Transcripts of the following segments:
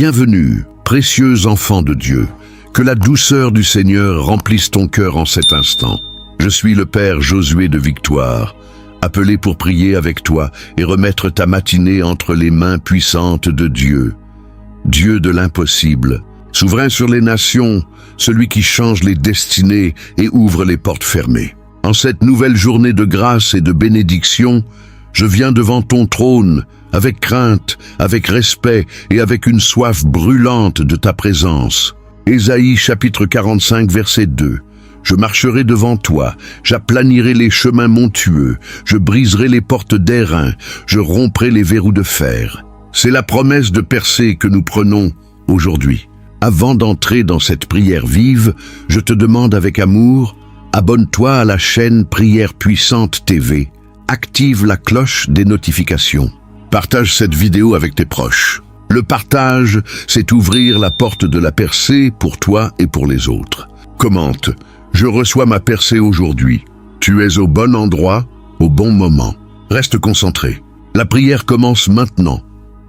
Bienvenue, précieux enfant de Dieu. Que la douceur du Seigneur remplisse ton cœur en cet instant. Je suis le Père Josué de Victoire, appelé pour prier avec toi et remettre ta matinée entre les mains puissantes de Dieu. Dieu de l'impossible, souverain sur les nations, celui qui change les destinées et ouvre les portes fermées. En cette nouvelle journée de grâce et de bénédiction, je viens devant ton trône, avec crainte, avec respect et avec une soif brûlante de ta présence. Ésaïe chapitre 45 verset 2. Je marcherai devant toi, j'aplanirai les chemins montueux, je briserai les portes d'airain, je romprai les verrous de fer. C'est la promesse de percée que nous prenons aujourd'hui. Avant d'entrer dans cette prière vive, je te demande avec amour, abonne-toi à la chaîne Prière Puissante TV. Active la cloche des notifications. Partage cette vidéo avec tes proches. Le partage, c'est ouvrir la porte de la percée pour toi et pour les autres. Commente, je reçois ma percée aujourd'hui. Tu es au bon endroit, au bon moment. Reste concentré. La prière commence maintenant.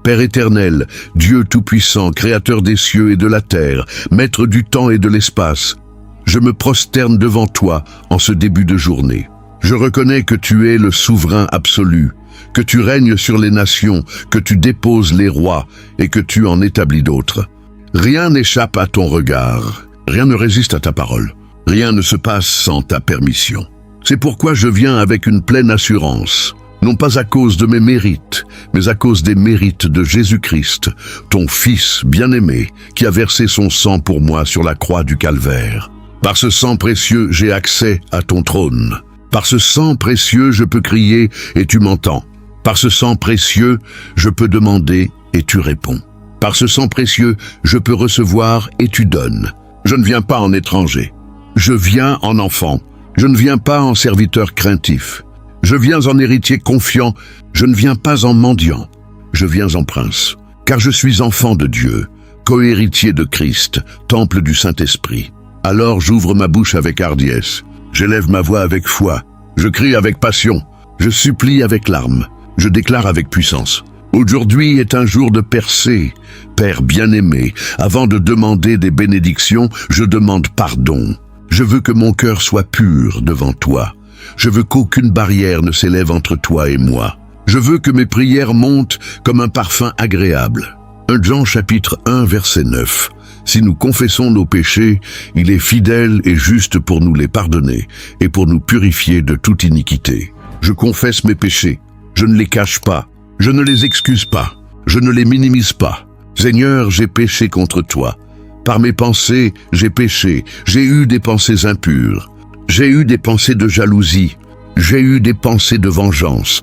Père éternel, Dieu tout-puissant, créateur des cieux et de la terre, maître du temps et de l'espace, je me prosterne devant toi en ce début de journée. Je reconnais que tu es le souverain absolu, que tu règnes sur les nations, que tu déposes les rois et que tu en établis d'autres. Rien n'échappe à ton regard, rien ne résiste à ta parole, rien ne se passe sans ta permission. C'est pourquoi je viens avec une pleine assurance, non pas à cause de mes mérites, mais à cause des mérites de Jésus-Christ, ton Fils bien-aimé, qui a versé son sang pour moi sur la croix du Calvaire. Par ce sang précieux, j'ai accès à ton trône. Par ce sang précieux, je peux crier et tu m'entends. Par ce sang précieux, je peux demander et tu réponds. Par ce sang précieux, je peux recevoir et tu donnes. Je ne viens pas en étranger. Je viens en enfant. Je ne viens pas en serviteur craintif. Je viens en héritier confiant. Je ne viens pas en mendiant. Je viens en prince. Car je suis enfant de Dieu, cohéritier de Christ, temple du Saint-Esprit. Alors j'ouvre ma bouche avec hardiesse. J'élève ma voix avec foi, je crie avec passion, je supplie avec larmes, je déclare avec puissance. Aujourd'hui est un jour de percée, Père bien-aimé. Avant de demander des bénédictions, je demande pardon. Je veux que mon cœur soit pur devant toi. Je veux qu'aucune barrière ne s'élève entre toi et moi. Je veux que mes prières montent comme un parfum agréable. 1 Jean chapitre 1 verset 9. Si nous confessons nos péchés, il est fidèle et juste pour nous les pardonner et pour nous purifier de toute iniquité. Je confesse mes péchés, je ne les cache pas, je ne les excuse pas, je ne les minimise pas. Seigneur, j'ai péché contre toi. Par mes pensées, j'ai péché, j'ai eu des pensées impures, j'ai eu des pensées de jalousie, j'ai eu des pensées de vengeance,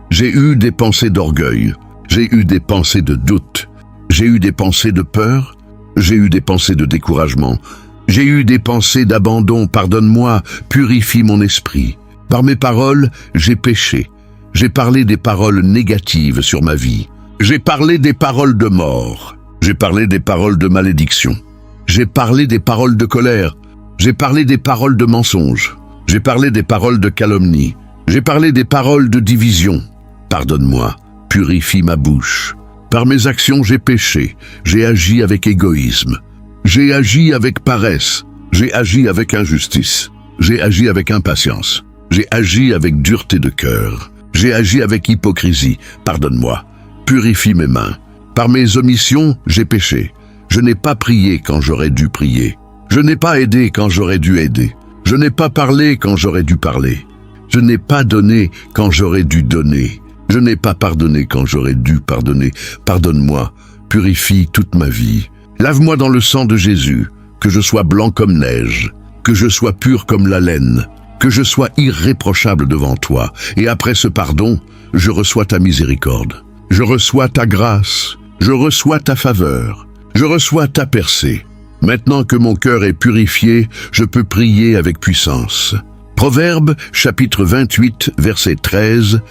j'ai eu des pensées d'orgueil, j'ai eu des pensées de doute, j'ai eu des pensées de peur, j'ai eu des pensées de découragement. J'ai eu des pensées d'abandon. Pardonne-moi, purifie mon esprit. Par mes paroles, j'ai péché. J'ai parlé des paroles négatives sur ma vie. J'ai parlé des paroles de mort. J'ai parlé des paroles de malédiction. J'ai parlé des paroles de colère. J'ai parlé des paroles de mensonge. J'ai parlé des paroles de calomnie. J'ai parlé des paroles de division. Pardonne-moi, purifie ma bouche. Par mes actions, j'ai péché, j'ai agi avec égoïsme, j'ai agi avec paresse, j'ai agi avec injustice, j'ai agi avec impatience, j'ai agi avec dureté de cœur, j'ai agi avec hypocrisie. Pardonne-moi, purifie mes mains. Par mes omissions, j'ai péché. Je n'ai pas prié quand j'aurais dû prier. Je n'ai pas aidé quand j'aurais dû aider. Je n'ai pas parlé quand j'aurais dû parler. Je n'ai pas donné quand j'aurais dû donner. Je n'ai pas pardonné quand j'aurais dû pardonner. Pardonne-moi, purifie toute ma vie. Lave-moi dans le sang de Jésus, que je sois blanc comme neige, que je sois pur comme la laine, que je sois irréprochable devant toi. Et après ce pardon, je reçois ta miséricorde. Je reçois ta grâce, je reçois ta faveur, je reçois ta percée. Maintenant que mon cœur est purifié, je peux prier avec puissance. Proverbe, chapitre 28, verset 13.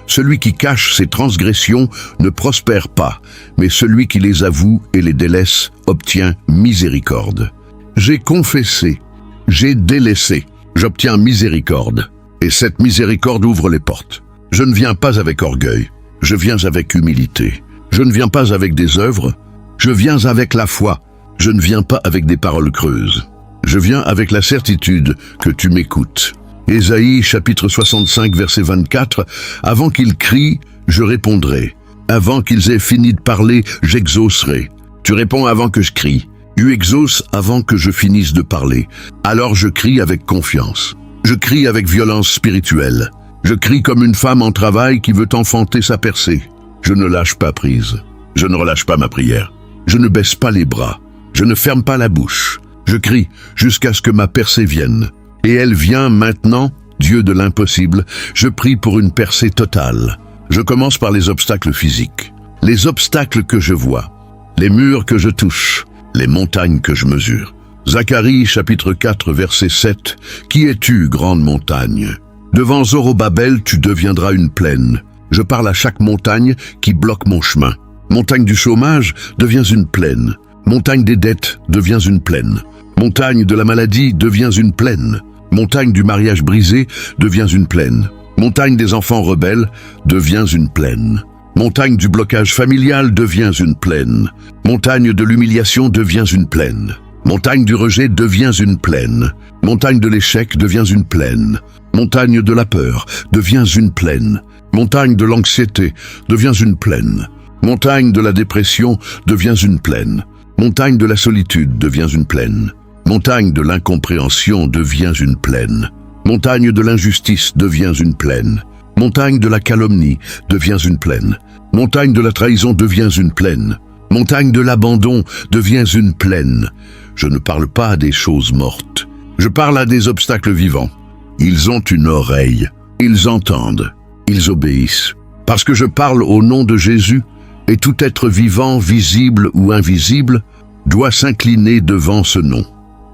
Celui qui cache ses transgressions ne prospère pas, mais celui qui les avoue et les délaisse obtient miséricorde. J'ai confessé, j'ai délaissé, j'obtiens miséricorde. Et cette miséricorde ouvre les portes. Je ne viens pas avec orgueil, je viens avec humilité. Je ne viens pas avec des œuvres, Je viens avec la foi. Je ne viens pas avec des paroles creuses. Je viens avec la certitude que tu m'écoutes. Ésaïe chapitre 65 verset 24, « Avant qu'ils crient, je répondrai. Avant qu'ils aient fini de parler, j'exaucerai. » Tu réponds avant que je crie. Tu exauces avant que je finisse de parler. Alors je crie avec confiance. Je crie avec violence spirituelle. Je crie comme une femme en travail qui veut enfanter sa percée. Je ne lâche pas prise. Je ne relâche pas ma prière. Je ne baisse pas les bras. Je ne ferme pas la bouche. Je crie jusqu'à ce que ma percée vienne. Et elle vient maintenant, Dieu de l'impossible. Je prie pour une percée totale. Je commence par les obstacles physiques. Les obstacles que je vois. Les murs que je touche. Les montagnes que je mesure. Zacharie chapitre 4 verset 7. « Qui es-tu, grande montagne ? Devant Zorobabel, tu deviendras une plaine. Je parle à chaque montagne qui bloque mon chemin. Montagne du chômage, deviens une plaine. Montagne des dettes, deviens une plaine. Montagne de la maladie, deviens une plaine. Montagne du mariage brisé, deviens une plaine. Montagne des enfants rebelles, deviens une plaine. Montagne du blocage familial, deviens une plaine. Montagne de l'humiliation, deviens une plaine. Montagne du rejet, deviens une plaine. Montagne de l'échec, deviens une plaine. Montagne de la peur, deviens une plaine. Montagne de l'anxiété, deviens une plaine. Montagne de la dépression, deviens une plaine. Montagne de la solitude, deviens une plaine. Montagne de l'incompréhension, deviens une plaine. Montagne de l'injustice, deviens une plaine. Montagne de la calomnie, deviens une plaine. Montagne de la trahison, deviens une plaine. Montagne de l'abandon, deviens une plaine. Je ne parle pas à des choses mortes. Je parle à des obstacles vivants. Ils ont une oreille. Ils entendent. Ils obéissent. Parce que je parle au nom de Jésus, et tout être vivant, visible ou invisible, doit s'incliner devant ce nom.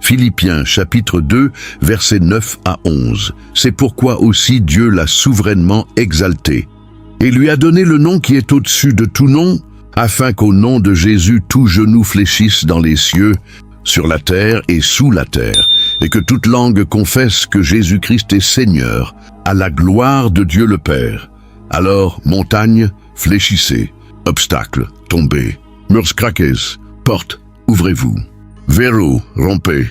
Philippiens chapitre 2, versets 9 à 11. C'est pourquoi aussi Dieu l'a souverainement exalté et lui a donné le nom qui est au-dessus de tout nom, afin qu'au nom de Jésus tout genou fléchisse dans les cieux, sur la terre et sous la terre, et que toute langue confesse que Jésus-Christ est Seigneur, à la gloire de Dieu le Père. Alors, montagne, fléchissez, obstacles, tombez, murs craquez, portes, ouvrez-vous. Verrou, rompez.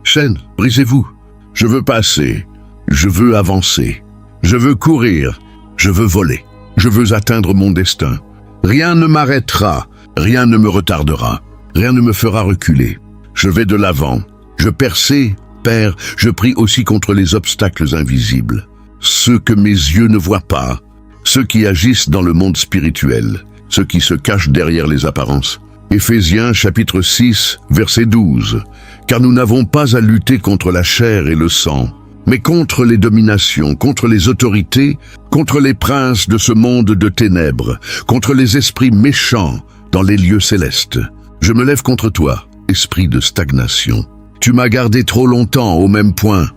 Chaînes, brisez-vous. Je veux passer. Je veux avancer. Je veux courir. Je veux voler. Je veux atteindre mon destin. Rien ne m'arrêtera. Rien ne me retardera. Rien ne me fera reculer. Je vais de l'avant. Je perçais, Père, je prie aussi contre les obstacles invisibles. Ceux que mes yeux ne voient pas. Ceux qui agissent dans le monde spirituel. Ceux qui se cachent derrière les apparences. Éphésiens chapitre 6, verset 12. « Car nous n'avons pas à lutter contre la chair et le sang, mais contre les dominations, contre les autorités, contre les princes de ce monde de ténèbres, contre les esprits méchants dans les lieux célestes. Je me lève contre toi, esprit de stagnation. Tu m'as gardé trop longtemps au même point.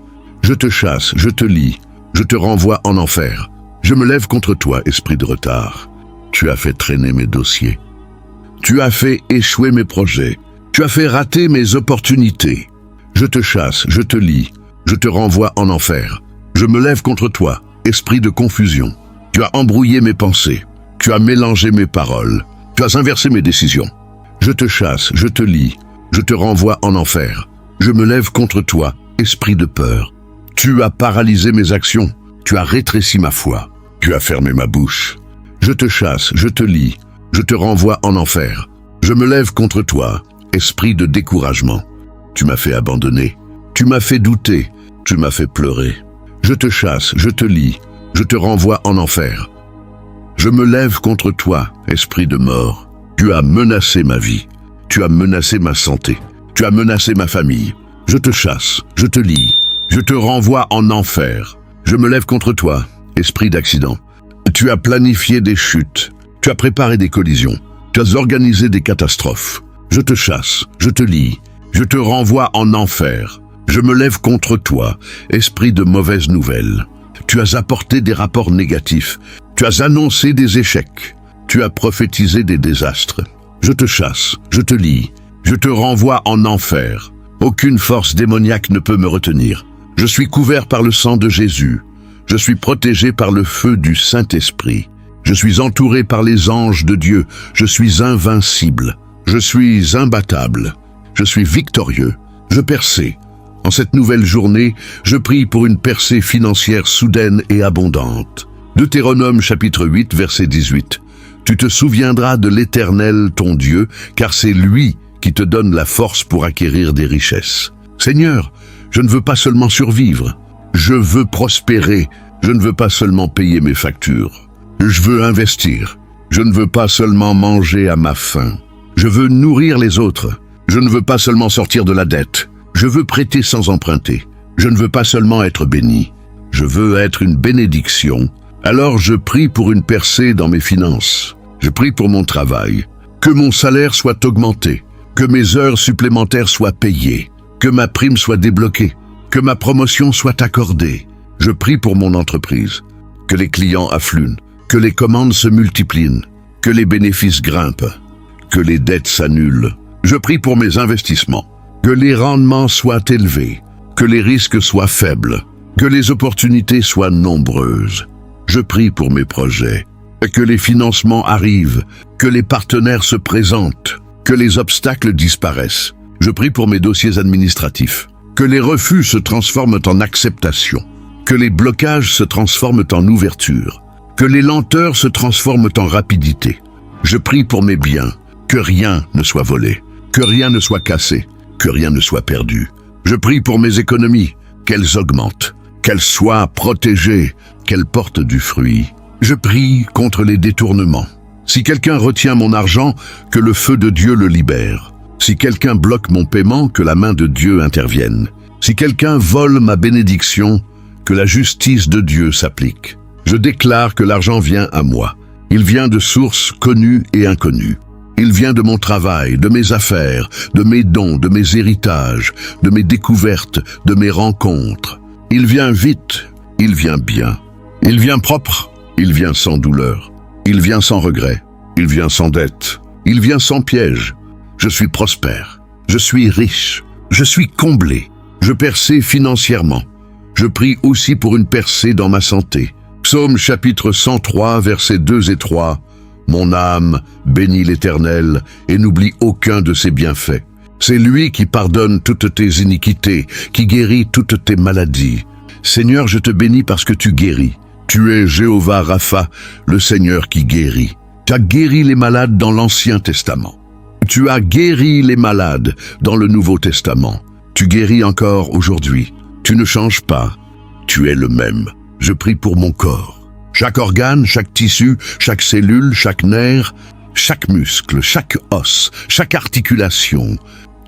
Je te chasse, je te lie, je te renvoie en enfer. Je me lève contre toi, esprit de retard. Tu as fait traîner mes dossiers. Tu as fait échouer mes projets. Tu as fait rater mes opportunités. Je te chasse, je te lie, je te renvoie en enfer. Je me lève contre toi, esprit de confusion. Tu as embrouillé mes pensées. Tu as mélangé mes paroles. Tu as inversé mes décisions. Je te chasse, je te lie, je te renvoie en enfer. Je me lève contre toi, esprit de peur. Tu as paralysé mes actions. Tu as rétréci ma foi. Tu as fermé ma bouche. Je te chasse, je te lie, je te renvoie en enfer. Je me lève contre toi, esprit de découragement. Tu m'as fait abandonner. Tu m'as fait douter. Tu m'as fait pleurer. Je te chasse, je te lie, je te renvoie en enfer. Je me lève contre toi, esprit de mort. Tu as menacé ma vie. Tu as menacé ma santé. Tu as menacé ma famille. Je te chasse, je te lie, je te renvoie en enfer. Je me lève contre toi, esprit d'accident. Tu as planifié des chutes. Tu as préparé des collisions. Tu as organisé des catastrophes. Je te chasse, je te lie, je te renvoie en enfer. Je me lève contre toi, esprit de mauvaises nouvelles. Tu as apporté des rapports négatifs. Tu as annoncé des échecs. Tu as prophétisé des désastres. Je te chasse, je te lie, je te renvoie en enfer. Aucune force démoniaque ne peut me retenir. Je suis couvert par le sang de Jésus. Je suis protégé par le feu du Saint-Esprit. Je suis entouré par les anges de Dieu. Je suis invincible. Je suis imbattable. Je suis victorieux. Je percée. En cette nouvelle journée, je prie pour une percée financière soudaine et abondante. Deutéronome chapitre 8, verset 18. Tu te souviendras de l'Éternel, ton Dieu, car c'est lui qui te donne la force pour acquérir des richesses. Seigneur, je ne veux pas seulement survivre. Je veux prospérer. Je ne veux pas seulement payer mes factures. Je veux investir. Je ne veux pas seulement manger à ma faim. Je veux nourrir les autres. Je ne veux pas seulement sortir de la dette. Je veux prêter sans emprunter. Je ne veux pas seulement être béni. Je veux être une bénédiction. Alors je prie pour une percée dans mes finances. Je prie pour mon travail. Que mon salaire soit augmenté. Que mes heures supplémentaires soient payées. Que ma prime soit débloquée. Que ma promotion soit accordée. Je prie pour mon entreprise. Que les clients affluent. Que les commandes se multiplient. Que les bénéfices grimpent. Que les dettes s'annulent. Je prie pour mes investissements. Que les rendements soient élevés. Que les risques soient faibles. Que les opportunités soient nombreuses. Je prie pour mes projets. Que les financements arrivent. Que les partenaires se présentent. Que les obstacles disparaissent. Je prie pour mes dossiers administratifs. Que les refus se transforment en acceptation. Que les blocages se transforment en ouverture. Que les lenteurs se transforment en rapidité. Je prie pour mes biens. Que rien ne soit volé. Que rien ne soit cassé. Que rien ne soit perdu. Je prie pour mes économies. Qu'elles augmentent. Qu'elles soient protégées. Qu'elles portent du fruit. Je prie contre les détournements. Si quelqu'un retient mon argent, que le feu de Dieu le libère. Si quelqu'un bloque mon paiement, que la main de Dieu intervienne. Si quelqu'un vole ma bénédiction, que la justice de Dieu s'applique. Je déclare que l'argent vient à moi. Il vient de sources connues et inconnues. Il vient de mon travail, de mes affaires, de mes dons, de mes héritages, de mes découvertes, de mes rencontres. Il vient vite, il vient bien. Il vient propre, il vient sans douleur. Il vient sans regret, il vient sans dette. Il vient sans piège. Je suis prospère, je suis riche, je suis comblé. Je percée financièrement. Je prie aussi pour une percée dans ma santé. Psaume chapitre 103, versets 2 et 3. Mon âme bénit l'Éternel et n'oublie aucun de ses bienfaits. C'est lui qui pardonne toutes tes iniquités, qui guérit toutes tes maladies. Seigneur, je te bénis parce que tu guéris. Tu es Jéhovah Rapha, le Seigneur qui guérit. Tu as guéri les malades dans l'Ancien Testament. Tu as guéri les malades dans le Nouveau Testament. Tu guéris encore aujourd'hui. Tu ne changes pas. Tu es le même. Je prie pour mon corps. Chaque organe, chaque tissu, chaque cellule, chaque nerf, chaque muscle, chaque os, chaque articulation,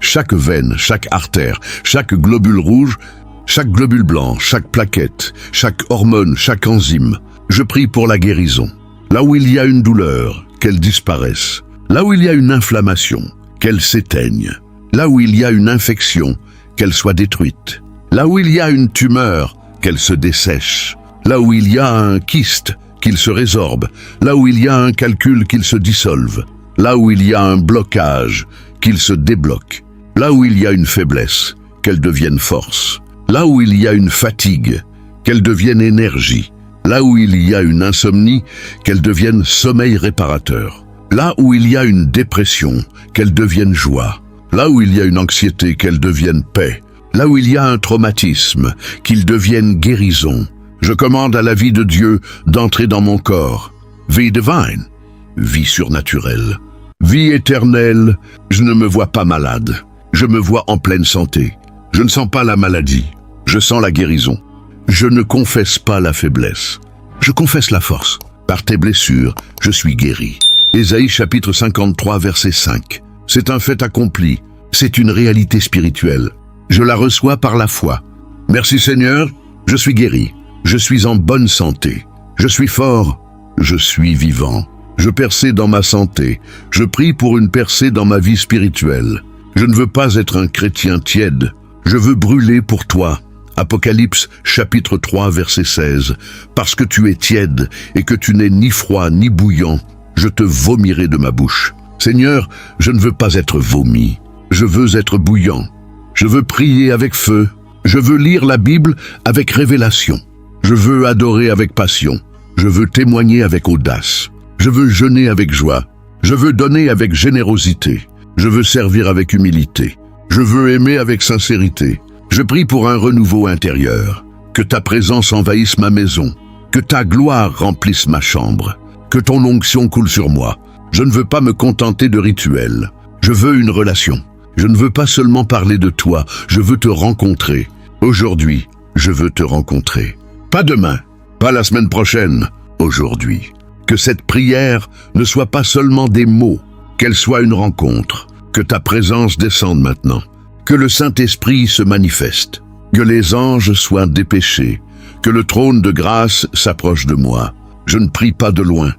chaque veine, chaque artère, chaque globule rouge, chaque globule blanc, chaque plaquette, chaque hormone, chaque enzyme. Je prie pour la guérison. Là où il y a une douleur, qu'elle disparaisse. Là où il y a une inflammation, qu'elle s'éteigne. Là où il y a une infection, qu'elle soit détruite. Là où il y a une tumeur, qu'elle se dessèche. Là où il y a un kyste, qu'il se résorbe. Là où il y a un calcul, qu'il se dissolve. Là où il y a un blocage, qu'il se débloque. Là où il y a une faiblesse, qu'elle devienne force. Là où il y a une fatigue, qu'elle devienne énergie. Là où il y a une insomnie, qu'elle devienne sommeil réparateur. Là où il y a une dépression, qu'elle devienne joie. Là où il y a une anxiété, qu'elle devienne paix. Là où il y a un traumatisme, qu'il devienne guérison. Je commande à la vie de Dieu d'entrer dans mon corps. Vie divine, vie surnaturelle, vie éternelle. Je ne me vois pas malade. Je me vois en pleine santé. Je ne sens pas la maladie. Je sens la guérison. Je ne confesse pas la faiblesse. Je confesse la force. Par tes blessures, je suis guéri. Ésaïe chapitre 53, verset 5. C'est un fait accompli. C'est une réalité spirituelle. Je la reçois par la foi. Merci Seigneur, je suis guéri. Je suis en bonne santé. Je suis fort. Je suis vivant. Je percée dans ma santé. Je prie pour une percée dans ma vie spirituelle. Je ne veux pas être un chrétien tiède. Je veux brûler pour toi. Apocalypse chapitre 3 verset 16. Parce que tu es tiède et que tu n'es ni froid ni bouillant, je te vomirai de ma bouche. Seigneur, je ne veux pas être vomi. Je veux être bouillant. Je veux prier avec feu. Je veux lire la Bible avec révélation. Je veux adorer avec passion. Je veux témoigner avec audace. Je veux jeûner avec joie. Je veux donner avec générosité. Je veux servir avec humilité. Je veux aimer avec sincérité. Je prie pour un renouveau intérieur. Que ta présence envahisse ma maison. Que ta gloire remplisse ma chambre. Que ton onction coule sur moi. Je ne veux pas me contenter de rituels. Je veux une relation. Je ne veux pas seulement parler de toi, je veux te rencontrer. Aujourd'hui, je veux te rencontrer. Pas demain, pas la semaine prochaine, aujourd'hui. Que cette prière ne soit pas seulement des mots, qu'elle soit une rencontre. Que ta présence descende maintenant. Que le Saint-Esprit se manifeste. Que les anges soient dépêchés. Que le trône de grâce s'approche de moi. Je ne prie pas de loin.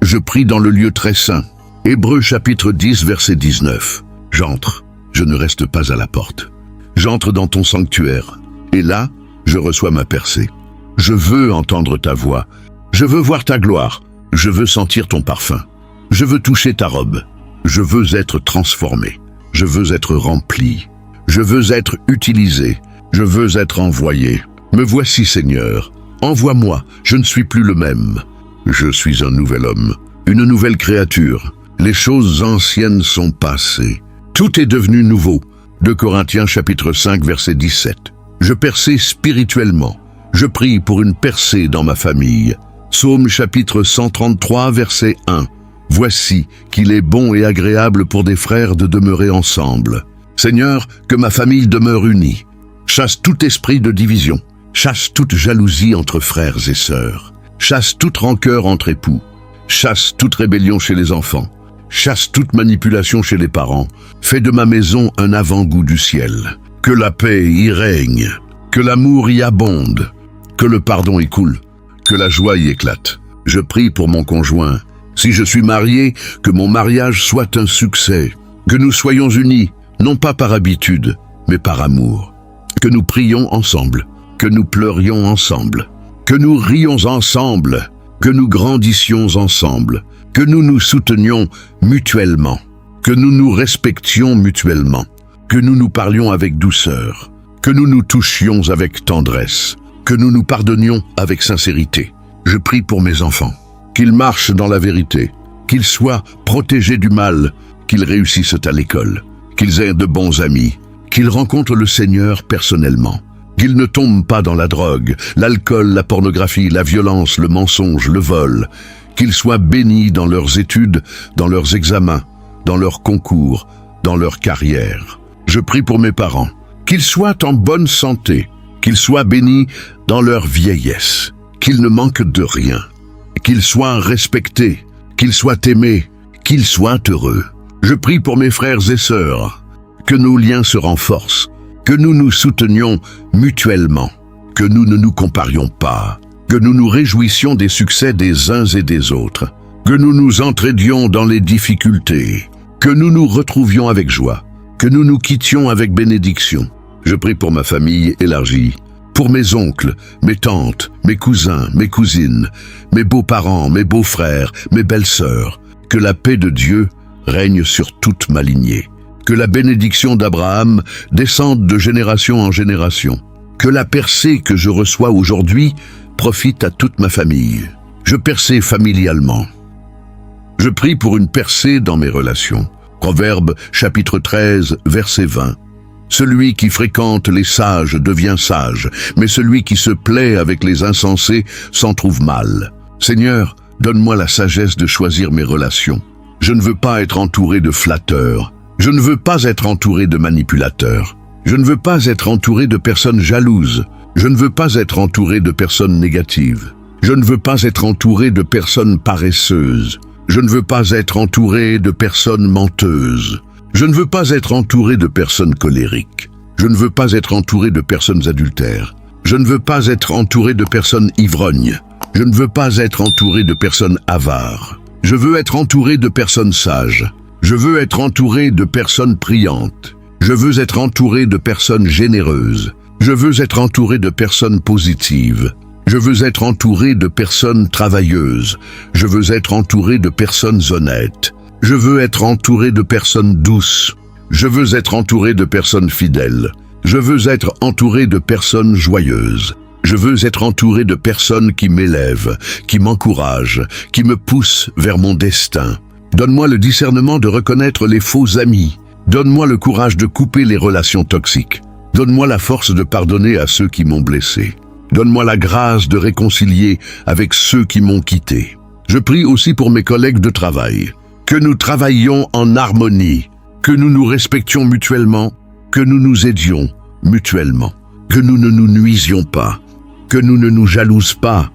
Je prie dans le lieu très saint. Hébreux chapitre 10, verset 19. J'entre. Je ne reste pas à la porte. J'entre dans ton sanctuaire, et là, je reçois ma percée. Je veux entendre ta voix. Je veux voir ta gloire. Je veux sentir ton parfum. Je veux toucher ta robe. Je veux être transformé. Je veux être rempli. Je veux être utilisé. Je veux être envoyé. Me voici, Seigneur. Envoie-moi. Je ne suis plus le même. Je suis un nouvel homme, une nouvelle créature. Les choses anciennes sont passées. Tout est devenu nouveau. 2 Corinthiens chapitre 5 verset 17. Je perçais spirituellement. Je prie pour une percée dans ma famille. Psaume chapitre 133 verset 1. Voici qu'il est bon et agréable pour des frères de demeurer ensemble. Seigneur, que ma famille demeure unie. Chasse tout esprit de division. Chasse toute jalousie entre frères et sœurs. Chasse toute rancœur entre époux. Chasse toute rébellion chez les enfants. Chasse toute manipulation chez les parents. Fais de ma maison un avant-goût du ciel. Que la paix y règne. Que l'amour y abonde. Que le pardon y coule. Que la joie y éclate. Je prie pour mon conjoint. Si je suis marié, que mon mariage soit un succès. Que nous soyons unis, non pas par habitude, mais par amour. Que nous prions ensemble. Que nous pleurions ensemble. Que nous rions ensemble. Que nous grandissions ensemble. Que nous nous soutenions mutuellement, que nous nous respections mutuellement, que nous nous parlions avec douceur, que nous nous touchions avec tendresse, que nous nous pardonnions avec sincérité. Je prie pour mes enfants, qu'ils marchent dans la vérité, qu'ils soient protégés du mal, qu'ils réussissent à l'école, qu'ils aient de bons amis, qu'ils rencontrent le Seigneur personnellement, qu'ils ne tombent pas dans la drogue, l'alcool, la pornographie, la violence, le mensonge, le vol, qu'ils soient bénis dans leurs études, dans leurs examens, dans leurs concours, dans leur carrière. Je prie pour mes parents, qu'ils soient en bonne santé, qu'ils soient bénis dans leur vieillesse, qu'ils ne manquent de rien, qu'ils soient respectés, qu'ils soient aimés, qu'ils soient heureux. Je prie pour mes frères et sœurs, que nos liens se renforcent, que nous nous soutenions mutuellement, que nous ne nous comparions pas, que nous nous réjouissions des succès des uns et des autres, que nous nous entraidions dans les difficultés, que nous nous retrouvions avec joie, que nous nous quittions avec bénédiction. Je prie pour ma famille élargie, pour mes oncles, mes tantes, mes cousins, mes cousines, mes beaux-parents, mes beaux-frères, mes belles-sœurs, que la paix de Dieu règne sur toute ma lignée, que la bénédiction d'Abraham descende de génération en génération, que la percée que je reçois aujourd'hui profite à toute ma famille. Je percée familialement. Je prie pour une percée dans mes relations. Proverbe chapitre 13, verset 20. Celui qui fréquente les sages devient sage, mais celui qui se plaît avec les insensés s'en trouve mal. Seigneur, donne-moi la sagesse de choisir mes relations. Je ne veux pas être entouré de flatteurs. Je ne veux pas être entouré de manipulateurs. Je ne veux pas être entouré de personnes jalouses. Je ne veux pas être entouré de personnes négatives. Je ne veux pas être entouré de personnes paresseuses. Je ne veux pas être entouré de personnes menteuses. Je ne veux pas être entouré de personnes colériques. Je ne veux pas être entouré de personnes adultères. Je ne veux pas être entouré de personnes ivrognes. Je ne veux pas être entouré de personnes avares. Je veux être entouré de personnes sages. Je veux être entouré de personnes priantes. Je veux être entouré de personnes généreuses. Je veux être entouré de personnes positives. Je veux être entouré de personnes travailleuses. Je veux être entouré de personnes honnêtes. Je veux être entouré de personnes douces. Je veux être entouré de personnes fidèles. Je veux être entouré de personnes joyeuses. Je veux être entouré de personnes qui m'élèvent, qui m'encouragent, qui me poussent vers mon destin. Donne-moi le discernement de reconnaître les faux amis Donne-moi le courage de couper les relations toxiques. Donne-moi la force de pardonner à ceux qui m'ont blessé. Donne-moi la grâce de réconcilier avec ceux qui m'ont quitté. Je prie aussi pour mes collègues de travail. Que nous travaillions en harmonie, que nous nous respections mutuellement, que nous nous aidions mutuellement, que nous ne nous nuisions pas, que nous ne nous jalousions pas,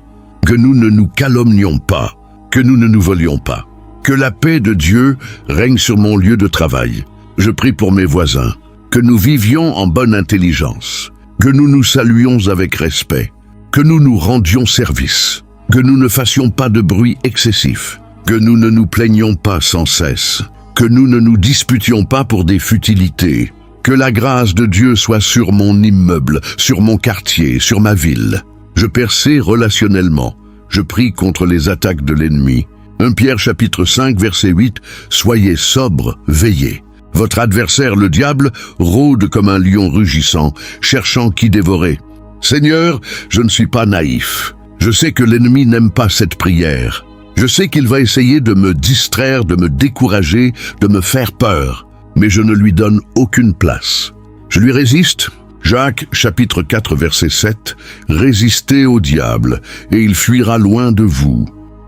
que nous ne nous calomnions pas, que nous ne nous volions pas. Que la paix de Dieu règne sur mon lieu de travail. Je prie pour mes voisins, que nous vivions en bonne intelligence, que nous nous saluions avec respect, que nous nous rendions service, que nous ne fassions pas de bruit excessif, que nous ne nous plaignions pas sans cesse, que nous ne nous disputions pas pour des futilités, que la grâce de Dieu soit sur mon immeuble, sur mon quartier, sur ma ville. Je perçais relationnellement, je prie contre les attaques de l'ennemi. 1 Pierre chapitre 5 verset 8, soyez sobres, veillez. Votre adversaire, le diable, rôde comme un lion rugissant, cherchant qui dévorer. Seigneur, je ne suis pas naïf. Je sais que l'ennemi n'aime pas cette prière. Je sais qu'il va essayer de me distraire, de me décourager, de me faire peur. Mais je ne lui donne aucune place. Je lui résiste. Jacques chapitre 4 verset 7, résistez au diable, et il fuira loin de vous.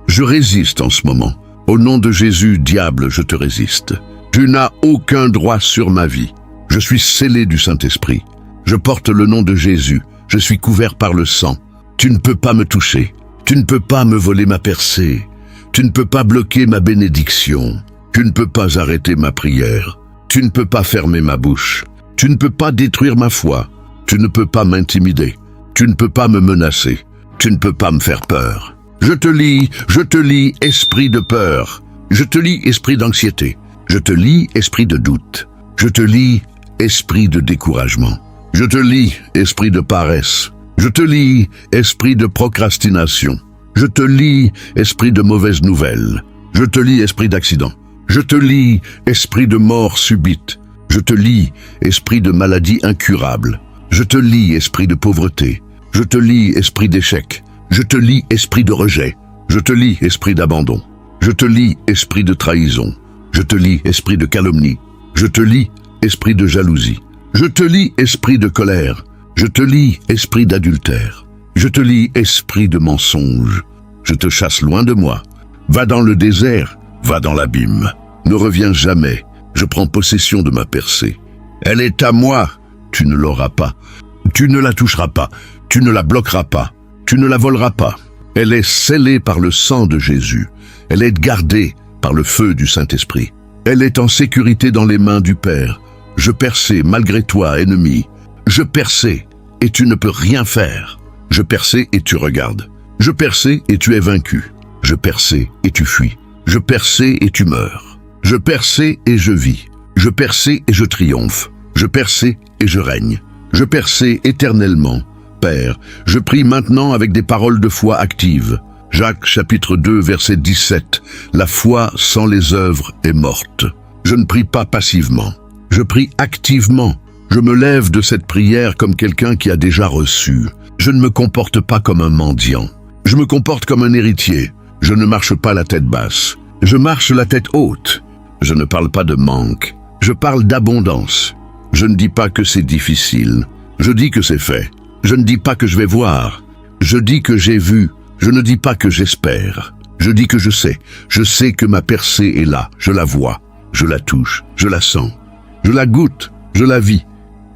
Je résiste en ce moment. Au nom de Jésus, diable, je te résiste. Tu n'as aucun droit sur ma vie. Je suis scellé du Saint-Esprit. Je porte le nom de Jésus. Je suis couvert par le sang. Tu ne peux pas me toucher. Tu ne peux pas me voler ma percée. Tu ne peux pas bloquer ma bénédiction. Tu ne peux pas arrêter ma prière. Tu ne peux pas fermer ma bouche. Tu ne peux pas détruire ma foi. Tu ne peux pas m'intimider. Tu ne peux pas me menacer. Tu ne peux pas me faire peur. Je te lis, esprit de peur. Je te lis, esprit d'anxiété. Je te lis, esprit de doute. Je te lis, esprit de découragement. Je te lis, esprit de paresse. Je te lis, esprit de procrastination. Je te lis, esprit de mauvaises nouvelles. Je te lis, esprit d'accident. Je te lis, esprit de mort subite. Je te lis, esprit de maladie incurable. Je te lis, esprit de pauvreté. Je te lis, esprit d'échec. Je te lis, esprit de rejet. Je te lis, esprit d'abandon. Je te lis, esprit de trahison. Je te lis, esprit de calomnie. Je te lis, esprit de jalousie. Je te lis, esprit de colère. Je te lis, esprit d'adultère. Je te lis, esprit de mensonge. Je te chasse loin de moi. Va dans le désert, va dans l'abîme. Ne reviens jamais. Je prends possession de ma percée. Elle est à moi. Tu ne l'auras pas. Tu ne la toucheras pas. Tu ne la bloqueras pas. Tu ne la voleras pas. Elle est scellée par le sang de Jésus. Elle est gardée par le feu du Saint-Esprit. Elle est en sécurité dans les mains du Père. Je perçais malgré toi, ennemi. Je perçais et tu ne peux rien faire. Je perçais et tu regardes. Je perçais et tu es vaincu. Je perçais et tu fuis. Je perçais et tu meurs. Je perçais et je vis. Je perçais et je triomphe. Je perçais et je règne. Je perçais éternellement. Père, je prie maintenant avec des paroles de foi actives. Jacques chapitre 2 verset 17. La foi sans les œuvres est morte. Je ne prie pas passivement. Je prie activement. Je me lève de cette prière comme quelqu'un qui a déjà reçu. Je ne me comporte pas comme un mendiant. Je me comporte comme un héritier. Je ne marche pas la tête basse. Je marche la tête haute. Je ne parle pas de manque. Je parle d'abondance. Je ne dis pas que c'est difficile. Je dis que c'est fait. Je ne dis pas que je vais voir. Je dis que j'ai vu. Je ne dis pas que j'espère. Je dis que je sais. Je sais que ma percée est là. Je la vois. Je la touche. Je la sens. Je la goûte. Je la vis.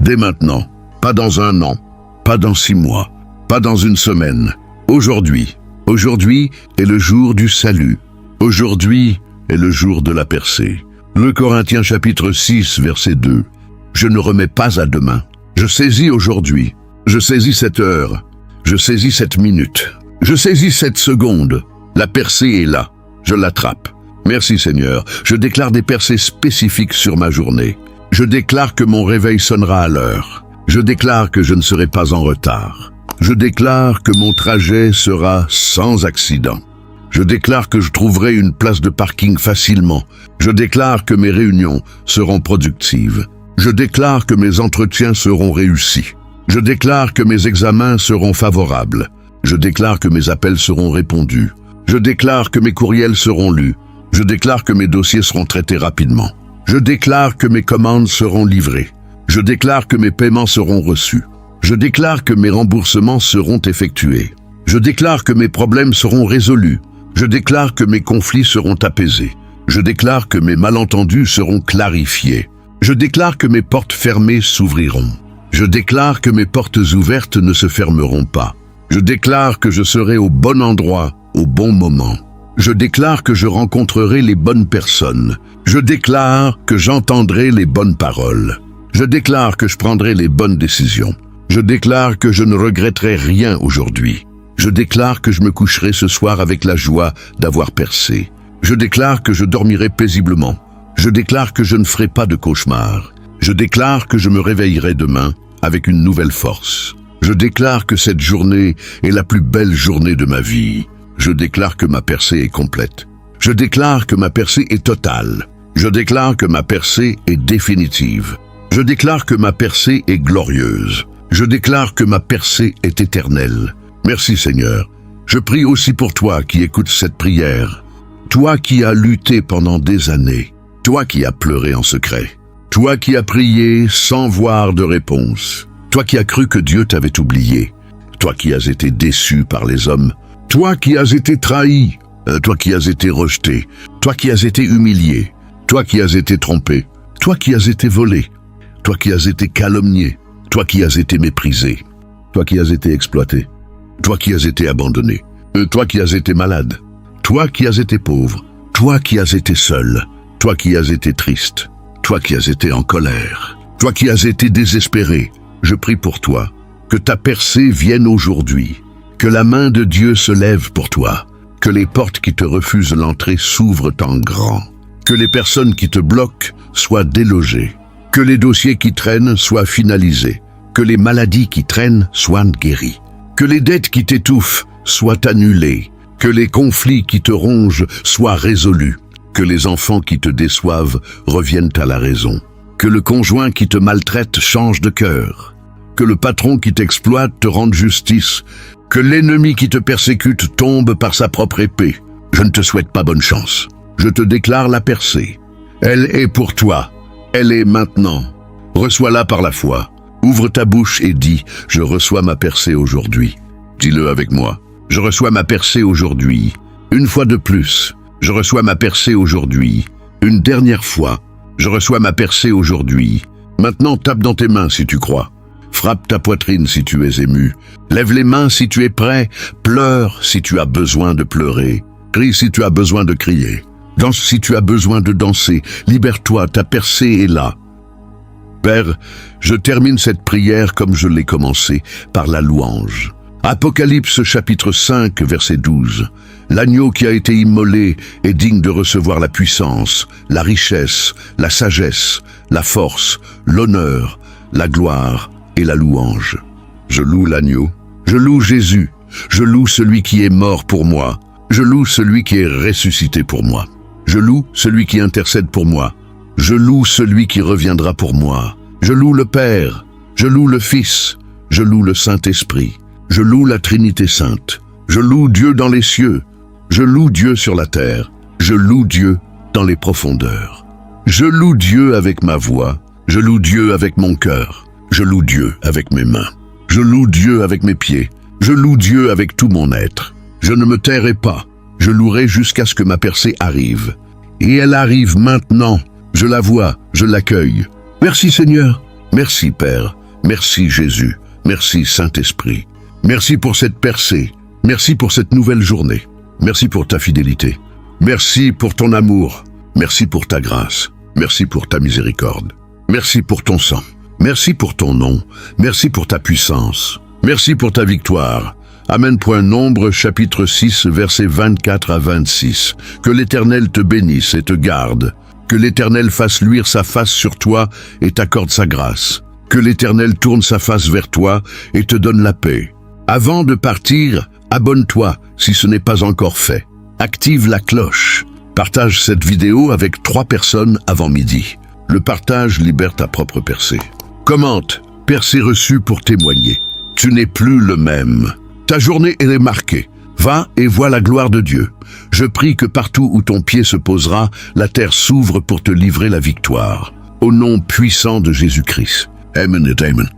Dès maintenant. Pas dans un an. Pas dans 6 mois. Pas dans une semaine. Aujourd'hui. Aujourd'hui est le jour du salut. Aujourd'hui est le jour de la percée. Le Corinthiens chapitre 6 verset 2. Je ne remets pas à demain. Je saisis aujourd'hui. Je saisis cette heure. Je saisis cette minute. Je saisis cette seconde. La percée est là. Je l'attrape. Merci Seigneur. Je déclare des percées spécifiques sur ma journée. Je déclare que mon réveil sonnera à l'heure. Je déclare que je ne serai pas en retard. Je déclare que mon trajet sera sans accident. Je déclare que je trouverai une place de parking facilement. Je déclare que mes réunions seront productives. Je déclare que mes entretiens seront réussis. Je déclare que mes examens seront favorables. Je déclare que mes appels seront répondus. Je déclare que mes courriels seront lus. Je déclare que mes dossiers seront traités rapidement. Je déclare que mes commandes seront livrées. Je déclare que mes paiements seront reçus. Je déclare que mes remboursements seront effectués. Je déclare que mes problèmes seront résolus. Je déclare que mes conflits seront apaisés. Je déclare que mes malentendus seront clarifiés. Je déclare que mes portes fermées s'ouvriront. Je déclare que mes portes ouvertes ne se fermeront pas. Je déclare que je serai au bon endroit, au bon moment. Je déclare que je rencontrerai les bonnes personnes. Je déclare que j'entendrai les bonnes paroles. Je déclare que je prendrai les bonnes décisions. Je déclare que je ne regretterai rien aujourd'hui. Je déclare que je me coucherai ce soir avec la joie d'avoir percé. Je déclare que je dormirai paisiblement. Je déclare que je ne ferai pas de cauchemar. Je déclare que je me réveillerai demain avec une nouvelle force. Je déclare que cette journée est la plus belle journée de ma vie. Je déclare que ma percée est complète. Je déclare que ma percée est totale. Je déclare que ma percée est définitive. Je déclare que ma percée est glorieuse. Je déclare que ma percée est éternelle. Merci Seigneur. Je prie aussi pour toi qui écoutes cette prière. Toi qui as lutté pendant des années. Toi qui as pleuré en secret. Toi qui as prié sans voir de réponse. Toi qui as cru que Dieu t'avait oublié. Toi qui as été déçu par les hommes. Toi qui as été trahi. Toi qui as été rejeté. Toi qui as été humilié. Toi qui as été trompé. Toi qui as été volé. Toi qui as été calomnié. Toi qui as été méprisé. Toi qui as été exploité. Toi qui as été abandonné. Toi qui as été malade. Toi qui as été pauvre. Toi qui as été seul. Toi qui as été triste. Toi qui as été en colère. Toi qui as été désespéré. Je prie pour toi. Que ta percée vienne aujourd'hui. Que la main de Dieu se lève pour toi. Que les portes qui te refusent l'entrée s'ouvrent en grand. Que les personnes qui te bloquent soient délogées. Que les dossiers qui traînent soient finalisés. Que les maladies qui traînent soient guéries. Que les dettes qui t'étouffent soient annulées. Que les conflits qui te rongent soient résolus. Que les enfants qui te déçoivent reviennent à la raison. Que le conjoint qui te maltraite change de cœur. Que le patron qui t'exploite te rende justice. Que l'ennemi qui te persécute tombe par sa propre épée. Je ne te souhaite pas bonne chance. Je te déclare la percée. Elle est pour toi. Elle est maintenant. Reçois-la par la foi. Ouvre ta bouche et dis, je reçois ma percée aujourd'hui. Dis-le avec moi. Je reçois ma percée aujourd'hui. Une fois de plus. Je reçois ma percée aujourd'hui. Une dernière fois. Je reçois ma percée aujourd'hui. Maintenant, tape dans tes mains si tu crois. Frappe ta poitrine si tu es ému. Lève les mains si tu es prêt. Pleure si tu as besoin de pleurer. Crie si tu as besoin de crier. Danse si tu as besoin de danser. Libère-toi, ta percée est là. Père, je termine cette prière comme je l'ai commencée, par la louange. Apocalypse chapitre 5, verset 12. L'agneau qui a été immolé est digne de recevoir la puissance, la richesse, la sagesse, la force, l'honneur, la gloire et la louange. Je loue l'agneau, je loue Jésus, je loue celui qui est mort pour moi, je loue celui qui est ressuscité pour moi. Je loue celui qui intercède pour moi. Je loue celui qui reviendra pour moi. Je loue le Père, je loue le Fils, je loue le Saint-Esprit. Je loue la Trinité Sainte. Je loue Dieu dans les cieux. Je loue Dieu sur la terre. Je loue Dieu dans les profondeurs. Je loue Dieu avec ma voix. Je loue Dieu avec mon cœur. Je loue Dieu avec mes mains. Je loue Dieu avec mes pieds. Je loue Dieu avec tout mon être. Je ne me tairai pas. Je louerai jusqu'à ce que ma percée arrive. Et elle arrive maintenant. Je la vois, je l'accueille. Merci Seigneur. Merci Père. Merci Jésus. Merci Saint-Esprit. Merci pour cette percée. Merci pour cette nouvelle journée. Merci pour ta fidélité. Merci pour ton amour. Merci pour ta grâce. Merci pour ta miséricorde. Merci pour ton sang. Merci pour ton nom. Merci pour ta puissance. Merci pour ta victoire. Amen. Nombre chapitre 6 versets 24 à 26. Que l'Éternel te bénisse et te garde. Que l'Éternel fasse luire sa face sur toi et t'accorde sa grâce. Que l'Éternel tourne sa face vers toi et te donne la paix. Avant de partir, abonne-toi si ce n'est pas encore fait. Active la cloche. Partage cette vidéo avec 3 personnes avant midi. Le partage libère ta propre percée. Commente, percée reçue pour témoigner. Tu n'es plus le même. Ta journée est marquée. Va et vois la gloire de Dieu. Je prie que partout où ton pied se posera, la terre s'ouvre pour te livrer la victoire. Au nom puissant de Jésus-Christ. Amen et Amen.